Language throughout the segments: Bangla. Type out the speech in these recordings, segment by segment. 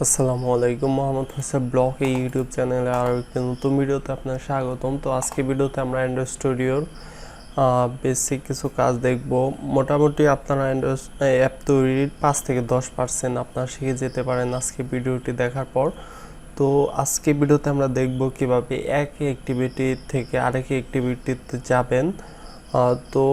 আসসালামু আলাইকুম, মোহাম্মদ ফয়সাল ব্লগ এই ইউটিউব চ্যানেলে আরও একটি নতুন ভিডিওতে আপনার স্বাগতম। তো আজকে ভিডিওতে আমরা অ্যান্ড্রয়েড স্টুডিওর বেসিক কিছু কাজ দেখব। মোটামুটি আপনারা অ্যান্ড্রয়েড অ্যাপ তৈরির 5 থেকে 10% আপনারা শিখে যেতে পারেন আজকে ভিডিওটি দেখার পর। তো আজকে ভিডিওতে আমরা দেখব কিভাবে এক অ্যাক্টিভিটি থেকে আরেক অ্যাক্টিভিটিতে যাবেন। তো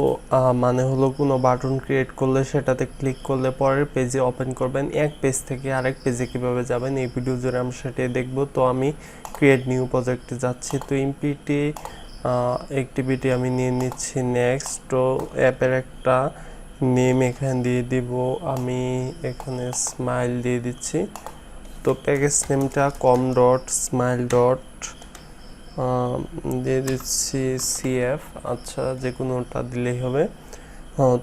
মানে হলো কোনো বাটন ক্রিয়েট করলে সেটাতে ক্লিক করলে পরের পেজে ওপেন করবেন, এক পেজ থেকে আরেক পেজে কীভাবে যাবেন এই ভিডিও জুড়ে আমরা সেটাই দেখব। তো আমি ক্রিয়েট নিউ প্রজেক্টে যাচ্ছি। তো এমপিটি অ্যাক্টিভিটি আমি নিয়ে নিচ্ছি নেক্সট। তো অ্যাপের একটা নেম এখানে দিয়ে দিব, আমি এখানে স্মাইল দিয়ে দিচ্ছি। তো প্যাকেজ নেমটা কম ডট স্মাইল ডট দিয়ে দিচ্ছি CF, আচ্ছা যে কোনোটা দিলেই হবে।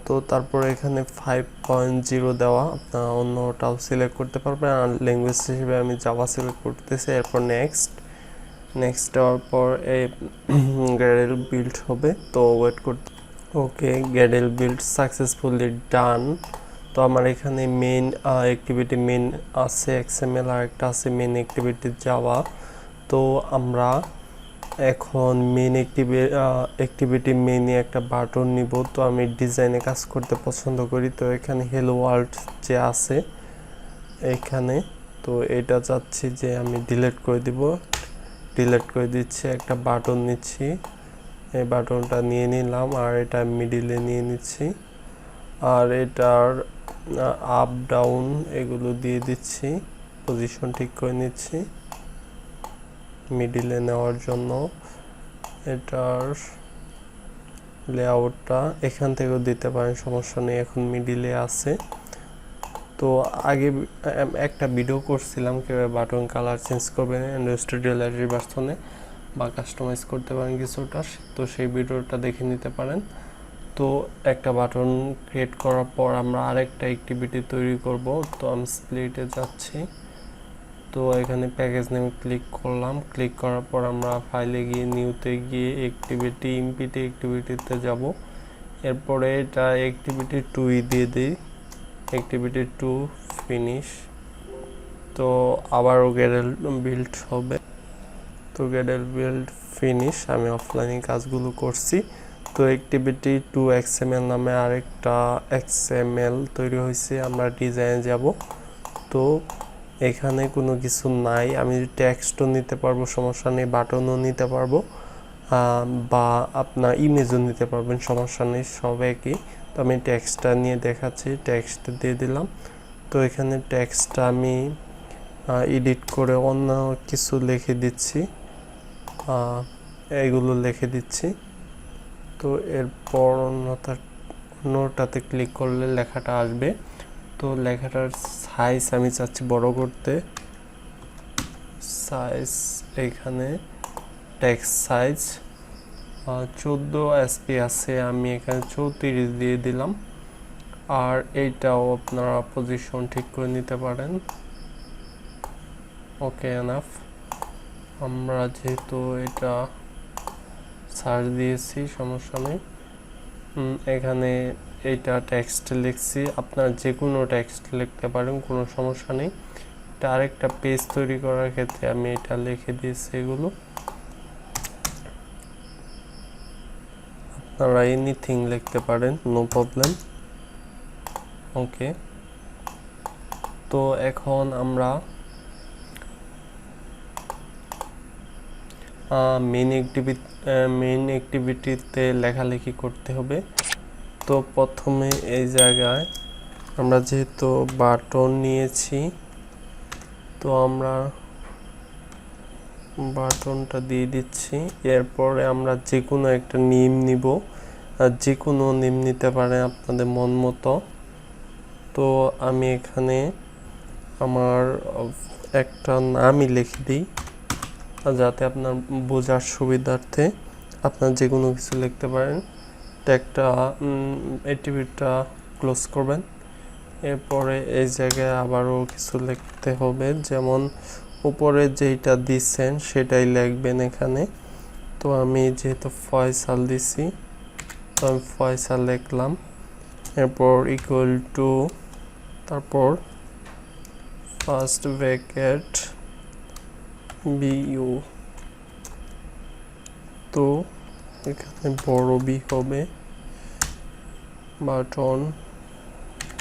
তো তারপর এখানে 5.0 দেওয়া, আপনারা অন্যটাও সিলেক্ট করতে পারবেন। আর ল্যাঙ্গুয়েজ হিসেবে আমি জাভা সিলেক্ট করতেছি। এরপর নেক্সট দেওয়ার পর এই গ্যাডেল বিল্ড হবে, তো ওয়েট করতে। ওকে, গ্যাডেল বিল্ড সাকসেসফুলি ডান। তো আমার এখানে মেইন অ্যাক্টিভিটি মেইন আছে XML, আর একটা আছে মেইন অ্যাক্টিভিটি জাভা। তো আমরা এখন মেইন অ্যাক্টিভিটি মেইনে একটা বাটন নিব। তো আমি ডিজাইনে কাজ করতে পছন্দ করি। তো এখানে হ্যালো ওয়ার্ল্ড যে আছে এখানে, তো এটা চাচ্ছি যে আমি ডিলিট করে দিচ্ছি। একটা বাটন নিচ্ছি, এই বাটনটা নিয়ে নিলাম, আর এটা মিডিলে নিয়ে নিচ্ছি, আর এটার আপ ডাউন এগুলো দিয়ে দিচ্ছি, পজিশন ঠিক করে নিচ্ছি মিডিলে নেওয়ার জন্য। এটার লেআউটটা এখান থেকেও দিতে পারেন, সমস্যা নেই, এখন মিডিলে আছে। তো আগে একটা ভিডিও করছিলাম কীভাবে বাটন কালার চেঞ্জ করবেন অ্যান্ড্রয়েড স্টুডিও লাইব্রেরি ভার্সনে বা কাস্টমাইজ করতে পারেন কিছুটা, তো সেই ভিডিওটা দেখে নিতে পারেন। তো একটা বাটন ক্রিয়েট করার পর আমরা আরেকটা অ্যাক্টিভিটি তৈরি করব। তো আমি স্প্লিটে যাচ্ছি, তো এখানে প্যাকেজ নেমে ক্লিক করলাম। ক্লিক করার পর আমরা ফাইলে গিয়ে নিউতে গিয়ে অ্যাক্টিভিটি এমপিটি অ্যাক্টিভিটিতে যাব। এরপরে এটা অ্যাক্টিভিটি 2 দিয়ে দিই, অ্যাক্টিভিটি 2 ফিনিশ। তো আবারও গ্যাডেল বিল্ড হবে, তো গ্যাডেল বিল্ড ফিনিশ। আমি অফলাইনে কাজগুলো করছি। তো অ্যাক্টিভিটি 2 XML নামে আরেকটা XML তৈরি হয়েছে, আমরা ডিজাইনে যাব। তো এখানে কোনো কিছু নাই, আমি টেক্সটও নিতে পারবো, সমস্যা নেই, বাটনও নিতে পারবো, বা আপনার ইমেজও নিতে পারবেন, সমস্যা নেই, সব একই। তো আমি টেক্সটটা নিয়ে দেখাচ্ছি, টেক্সট দিয়ে দিলাম। তো এখানে টেক্সটটা আমি এডিট করে অন্য কিছু লিখে দিচ্ছি, এগুলো লিখে দিচ্ছি। তো এরপর অন্যটাতে ক্লিক করলে লেখাটা আসবে। তো লেখাটার সাইজ আমি চাচ্ছি বড় করতে, সাইজ এখানে টেক্সট সাইজ 14 SP আছে, আমি এখানে 34 দিয়ে দিলাম। আর এইটাও আপনারা পজিশন ঠিক করে নিতে পারেন। ওকে, এনাফ। আমরা যেহেতু এটা সার্চ দিয়েছি, সমস্যা নেই। এখানে এইটা টেক্সট লিখছি, আপনারা যে কোনো টেক্সট লিখতে পারেন, কোনো সমস্যা নেই। এটা আরেকটা পেজ তৈরি করার ক্ষেত্রে আমি এটা লিখে দিয়েছি, এগুলো আপনারা এনিথিং লিখতে পারেন, নো প্রবলেম। ওকে, তো এখন আমরা মেইন অ্যাক্টিভিটিতে লেখালেখি করতে হবে। তো প্রথমে এই জায়গায় আমরা যেহেতু বাটন নিয়েছি, তো আমরা বাটনটা দিয়ে দিচ্ছি। এরপরে আমরা যে কোনো একটা নেম নিব, আর যে কোনো নেম নিতে পারেন আপনাদের মন মতো। তো আমি এখানে আমার একটা নামই লিখে দিই, যাতে আপনার বোঝার সুবিধার্থে আপনার যে কোনো কিছু লিখতে পারেন। একটা অ্যাক্টিভিটিটা ক্লোজ করবেন। এরপরে এই জায়গায় আবারও কিছু লিখতে হবে, যেমন উপরে যেটা দিচ্ছেন সেটাই লিখবেন এখানে। তো আমি যেহেতু ফয়সাল দিছি, তো আমি ফয়সাল লিখলাম। এরপর ইকুয়াল টু, তারপর ফার্স্ট ব্র্যাকেট বিইউ, তো এখানে বড় বি হবে বাটন।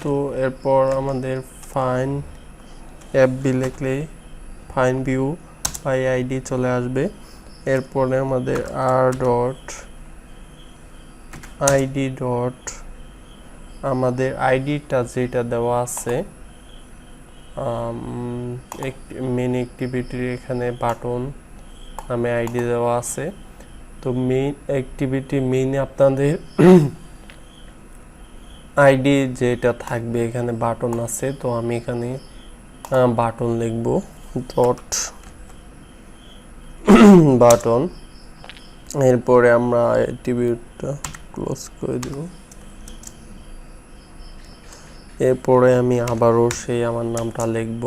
তো এরপর আমাদের ফাইন এফবি লিখলেই ফাইন ভিউ বাই আইডি চলে আসবে। এরপরে আমাদের আর ডট আইডি ডট আমাদের আইডিটা যেটা দেওয়া আছে মেন অ্যাক্টিভিটির এখানে বাটন নামে আইডি দেওয়া আছে। তো মেইন অ্যাক্টিভিটি মেইনে আপনাদের আইডি যেটা থাকবে এখানে বাটন আছে, তো আমি এখানে বাটন লিখব ডট বাটন। এরপরে আমরা অ্যাট্রিবিউটটা ক্লোজ করে দেব। এরপরে আমি আবারও সেই আমার নামটা লিখব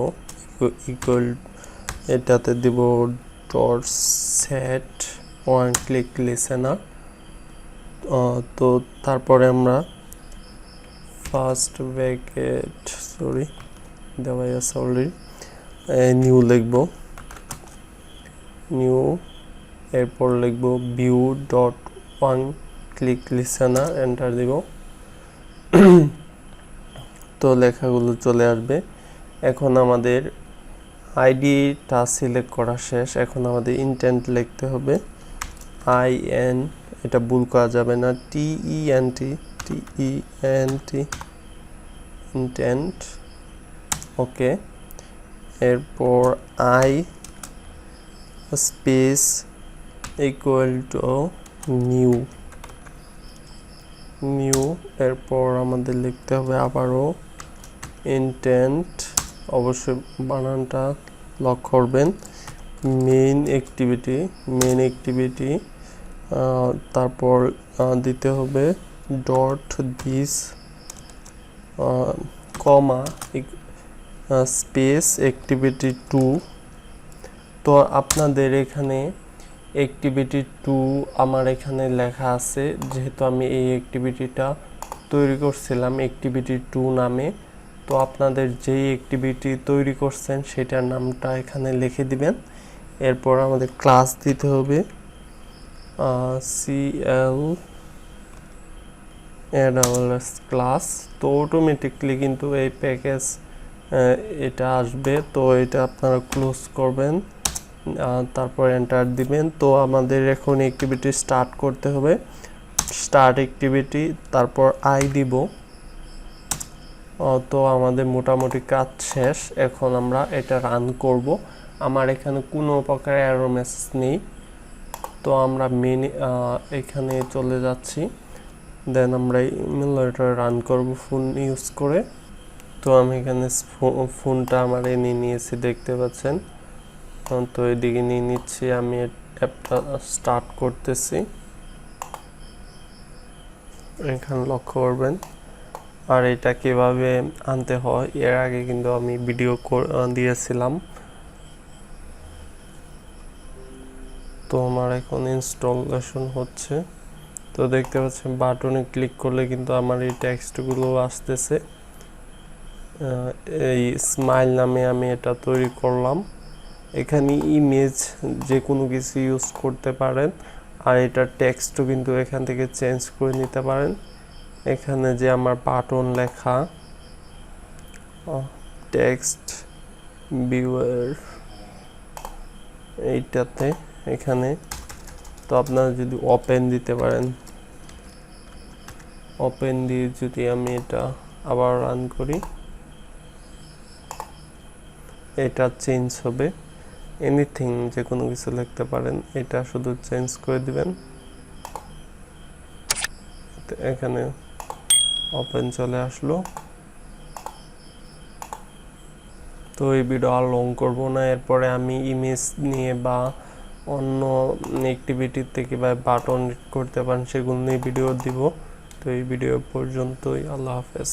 ইকুয়াল, এটাতে দিব dot set one click listener. তো তারপরে আমরা ফার্স্ট ব্র্যাকেট দেওয়া আছে অলরেডি, নিউ লিখব নিউ। এরপর লিখব view dot one click listener, enter দিব। তো লেখাগুলো চলে আসবে। এখন আমাদের আইডিটা সিলেক্ট করা শেষ। এখন আমাদের ইন্টেন্ট লিখতে হবে IN, এটা ভুল করা যাবে না, TENT ইন্টেন্ট। ওকে, এরপর I space equal to new. এরপর আমাদের লিখতে হবে আবারও ইন্টেন্ট, অবশ্যই বানানটা লক করবেন, মেইন অ্যাক্টিভিটি। তারপর দিতে হবে dot this comma space activity 2। তো আপনাদের এখানে অ্যাক্টিভিটি 2 আমার এখানে লেখা আছে, যেহেতু আমি এই অ্যাক্টিভিটিটা তৈরি করছিলাম অ্যাক্টিভিটি 2 নামে। তো আপনাদের যেই অ্যাক্টিভিটি তৈরি করছেন সেটার নামটা এখানে লিখে দিবেন। এরপর আমাদের ক্লাস দিতে হবে ক্লাস। তো অটোমেটিকলি কিন্তু এই প্যাকেজ এটা আসবে। তো এটা আপনারা ক্লোজ করবেন, তারপর এন্টার দিবেন। তো আমাদের এখন অ্যাক্টিভিটি স্টার্ট করতে হবে, স্টার্ট অ্যাক্টিভিটি, তারপর আই দিব। তো আমাদের মোটামুটি কাজ শেষ। এখন আমরা এটা রান করব। আমার এখানে কোনো প্রকার এরর মেসেজ নেই। তো আমরা এখানে চলে যাচ্ছি, দেন আমরা ইমেলটা রান করব ফোন ইউজ করে। তো আমি এখানে ফোনটা আমার নিয়ে নিয়েছি, দেখতে পাচ্ছেন। তো এদিকে নিয়ে নিচ্ছি, আমি অ্যাপটা স্টার্ট করতেছি। এখানে লক্ষ্য করবেন। আর এটা কিভাবে আনতে হয় এর আগে কিন্তু আমি ভিডিও দিয়েছিলাম। তো আমার এখন ইনস্টলেশন হচ্ছে। তো দেখতে পাচ্ছেন বাটনে ক্লিক করলে কিন্তু আমার এই টেক্সটগুলো আসতেছে। এই স্মাইল নামে আমি এটা তৈরি করলাম। এখানে ইমেজ যে কোনো কিছু ইউজ করতে পারেন, আর এটা টেক্সটও কিন্তু এখান থেকে চেঞ্জ করে নিতে পারেন। এখানে যে আমার বাটন লেখা টেক্সট ভিউয়ার এইটাতে এখানে, তো আপনারা যদি ওপেন দিতে পারেন, ওপেন দিয়ে যদি আমি এটা আবার রান করি, এটা চেঞ্জ হবে। এনিথিং যে কোনো কিছু লিখতে পারেন, এটা শুধু চেঞ্জ করে দিবেন। এখানে ওপেন চলে আসলো। তো এই ভিডিও আর লং করব না। এরপরে আমি ইমেজ নিয়ে বা অন্য অ্যাক্টিভিটি থেকে বা বাটন করতে পারেন সেগুলো নিয়ে ভিডিও দিব। তো এই ভিডিও পর্যন্তই, আল্লাহ হাফেজ।